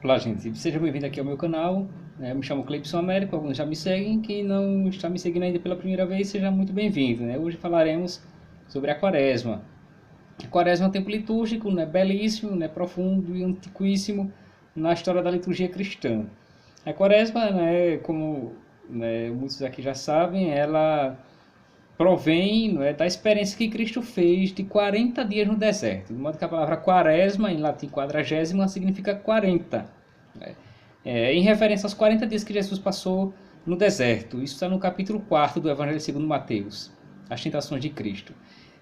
Olá, gente. Seja bem-vindo aqui ao meu canal. Eu me chamo Cleibson Américo, alguns já me seguem. Quem não está me seguindo ainda pela primeira vez, seja muito bem-vindo. Hoje falaremos sobre a Quaresma. A Quaresma é um tempo litúrgico, belíssimo, profundo e antiquíssimo na história da liturgia cristã. A Quaresma, como muitos aqui já sabem, ela provém da experiência que Cristo fez de 40 dias no deserto. De modo que a palavra quaresma, em latim quadragésima, significa 40. Né? Em referência aos 40 dias que Jesus passou no deserto. Isso está no capítulo 4 do Evangelho segundo Mateus, as tentações de Cristo.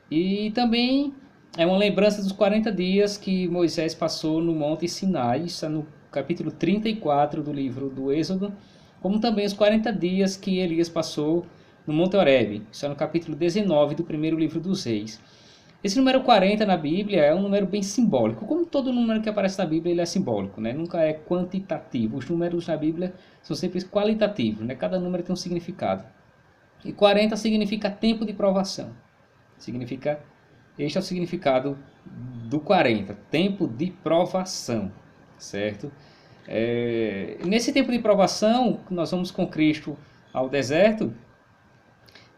E também é uma lembrança dos 40 dias que Moisés passou no Monte Sinai, isso está no capítulo 34 do livro do Êxodo, como também os 40 dias que Elias passou no Monte Horebe, isso é no capítulo 19 do primeiro livro dos Reis. Esse número 40 na Bíblia é um número bem simbólico. Como todo número que aparece na Bíblia, ele é simbólico, nunca é quantitativo. Os números na Bíblia são sempre qualitativos, cada número tem um significado. E 40 significa tempo de provação. Este é o significado do 40, tempo de provação, certo? Nesse tempo de provação, nós vamos com Cristo ao deserto.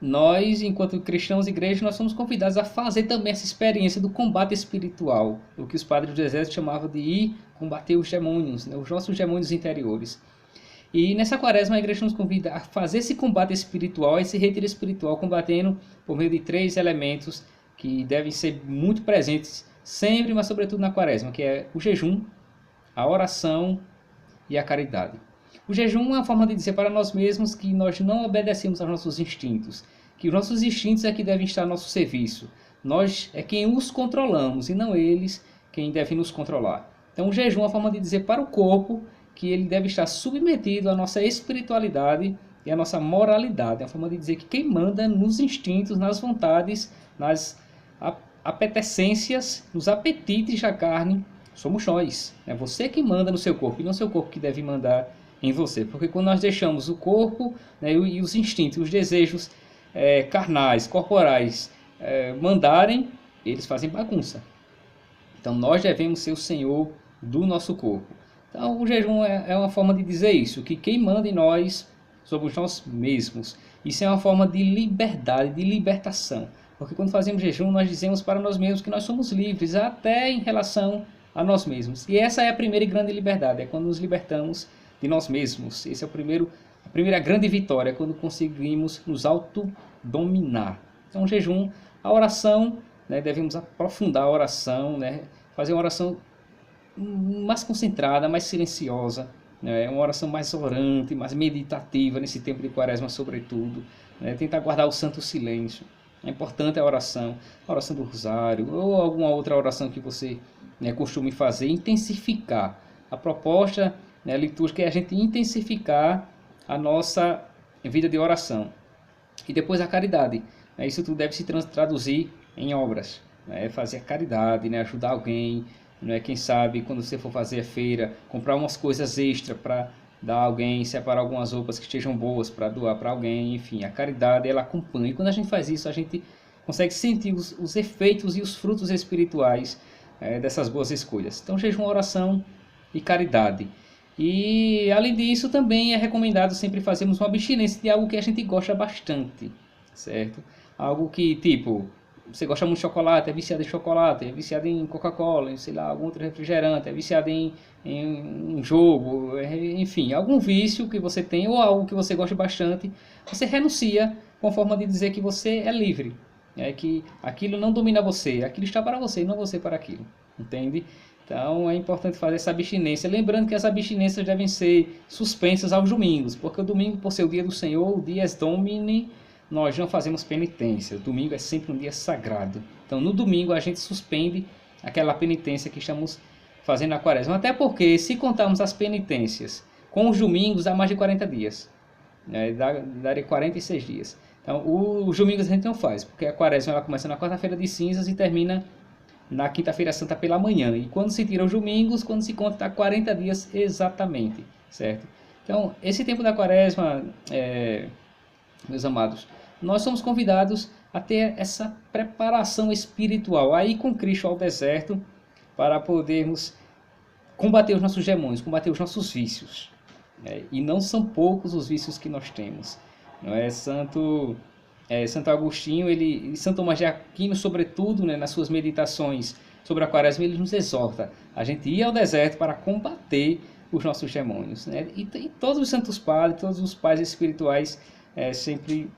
Nós, enquanto cristãos e igreja, nós somos convidados a fazer também essa experiência do combate espiritual, o que os padres do exército chamavam de ir combater os demônios, os nossos demônios interiores. E nessa quaresma a igreja nos convida a fazer esse combate espiritual, esse retiro espiritual, combatendo por meio de 3 elementos que devem ser muito presentes sempre, mas sobretudo na quaresma, que é o jejum, a oração e a caridade. O jejum é uma forma de dizer para nós mesmos que nós não obedecemos aos nossos instintos, que os nossos instintos é que devem estar ao nosso serviço. Nós é quem os controlamos e não eles quem devem nos controlar. Então o jejum é uma forma de dizer para o corpo que ele deve estar submetido à nossa espiritualidade e à nossa moralidade. É uma forma de dizer que quem manda nos instintos, nas vontades, nas apetecências, nos apetites da carne, somos nós. É você que manda no seu corpo e não o seu corpo que deve mandar em você. Porque quando nós deixamos o corpo e os instintos, os desejos carnais, corporais mandarem, eles fazem bagunça. Então nós devemos ser o Senhor do nosso corpo. Então o jejum é uma forma de dizer isso, que quem manda em nós somos nós mesmos. Isso é uma forma de liberdade, de libertação. Porque quando fazemos jejum, nós dizemos para nós mesmos que nós somos livres, até em relação a nós mesmos. E essa é a primeira e grande liberdade, é quando nos libertamos de nós mesmos. Esse é a primeira grande vitória, quando conseguimos nos autodominar. Então, o jejum, a oração, devemos aprofundar a oração, fazer uma oração mais concentrada, mais silenciosa, uma oração mais orante, mais meditativa nesse tempo de quaresma, sobretudo. Tentar guardar o santo silêncio. É importante a oração do rosário, ou alguma outra oração que você costume fazer, intensificar. A proposta litúrgica é a gente intensificar a nossa vida de oração. E depois a caridade. Isso tudo deve se traduzir em obras. Fazer a caridade, ajudar alguém. Quem sabe, quando você for fazer a feira, comprar umas coisas extra para dar a alguém, separar algumas roupas que estejam boas para doar para alguém. Enfim, a caridade ela acompanha. E quando a gente faz isso, a gente consegue sentir os efeitos e os frutos espirituais dessas boas escolhas. Então, jejum, oração e caridade. E, além disso, também é recomendado sempre fazermos uma abstinência de algo que a gente gosta bastante, certo? Algo que, tipo, você gosta muito de chocolate, é viciado em chocolate, é viciado em Coca-Cola, sei lá, algum outro refrigerante, é viciado em um jogo, enfim, algum vício que você tem ou algo que você gosta bastante, você renuncia com forma de dizer que você é livre, que aquilo não domina você, aquilo está para você e não você para aquilo, entende? Então é importante fazer essa abstinência, lembrando que as abstinências devem ser suspensas aos domingos, porque o domingo, por ser o dia do Senhor, o dies Domini, nós não fazemos penitência. O domingo é sempre um dia sagrado. Então no domingo a gente suspende aquela penitência que estamos fazendo na quaresma. Até porque se contarmos as penitências com os domingos dá mais de 40 dias. Daria 46 dias. Então os domingos a gente não faz, porque a quaresma ela começa na quarta-feira de cinzas e termina na quinta-feira santa pela manhã. E quando se tira os domingos, quando se conta 40 dias exatamente, certo? Então esse tempo da quaresma, meus amados, nós somos convidados a ter essa preparação espiritual, a ir com Cristo ao deserto, para podermos combater os nossos demônios, combater os nossos vícios. E não são poucos os vícios que nós temos. Não é? Santo Agostinho, e Santo Tomás de Aquino, sobretudo, né, nas suas meditações sobre a quaresma, ele nos exorta a gente ir ao deserto para combater os nossos demônios. Né? E todos os santos padres, todos os pais espirituais sempre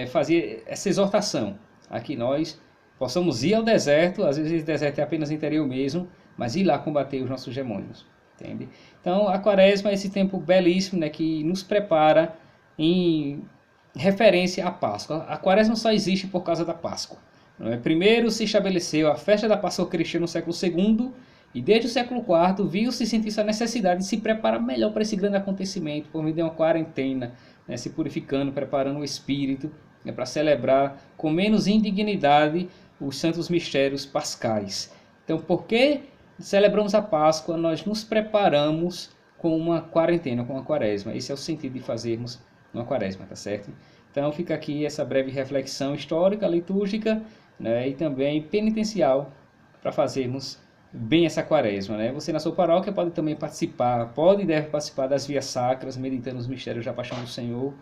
faziam essa exortação a que nós possamos ir ao deserto, às vezes o deserto é apenas interior mesmo, mas ir lá combater os nossos demônios. Entende? Então a quaresma é esse tempo belíssimo, né, que nos prepara em referência à Páscoa. A quaresma só existe por causa da Páscoa. Não é? Primeiro se estabeleceu a festa da Páscoa cristã no século II, e desde o século IV viu-se e sentiu-se a necessidade de se preparar melhor para esse grande acontecimento, por meio de uma quarentena, né, se purificando, preparando o espírito, né, para celebrar com menos indignidade os santos mistérios pascais. Então, por que celebramos a Páscoa? Nós nos preparamos com uma quarentena, com uma quaresma. Esse é o sentido de fazermos uma quaresma, tá certo? Então fica aqui essa breve reflexão histórica, litúrgica, né, e também penitencial para fazermos bem essa quaresma. Né? Você na sua paróquia pode também participar, pode e deve participar das vias sacras, meditando os mistérios da paixão do Senhor,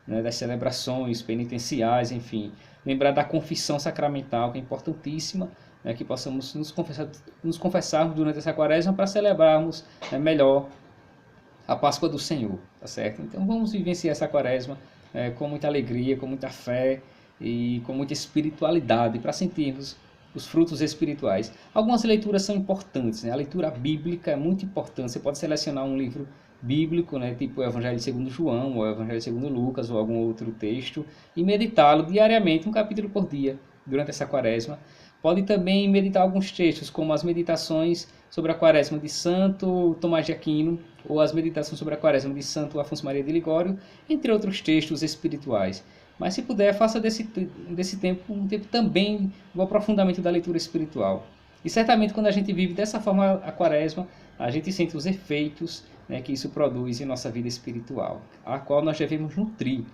né, das celebrações penitenciais, enfim. Lembrar da confissão sacramental, que é importantíssima, né, que possamos nos confessarmos durante essa quaresma para celebrarmos, né, melhor a Páscoa do Senhor, tá certo? Então vamos vivenciar essa quaresma com muita alegria, com muita fé e com muita espiritualidade, para sentirmos os frutos espirituais. Algumas leituras são importantes, né? A leitura bíblica é muito importante. Você pode selecionar um livro bíblico, né, tipo o Evangelho segundo João, ou o Evangelho segundo Lucas, ou algum outro texto, e meditá-lo diariamente, um capítulo por dia, durante essa quaresma. Pode também meditar alguns textos, como as meditações sobre a quaresma de Santo Tomás de Aquino, ou as meditações sobre a quaresma de Santo Afonso Maria de Ligório, entre outros textos espirituais. Mas se puder, faça desse tempo um tempo também do aprofundamento da leitura espiritual. E certamente quando a gente vive dessa forma a quaresma, a gente sente os efeitos, né, que isso produz em nossa vida espiritual, a qual nós devemos nutrir.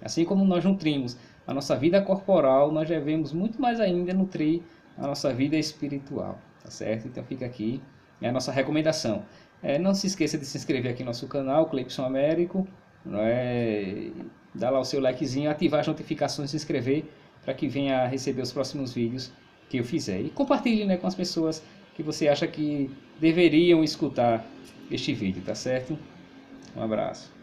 Assim como nós nutrimos a nossa vida corporal, nós devemos muito mais ainda nutrir a nossa vida espiritual, tá certo? Então fica aqui a nossa recomendação. Não se esqueça de se inscrever aqui no nosso canal, Cleibson Américo, dá lá o seu likezinho, ativar as notificações, se inscrever para que venha a receber os próximos vídeos que eu fizer. E compartilhe, né, com as pessoas que você acha que deveriam escutar este vídeo, tá certo? Um abraço.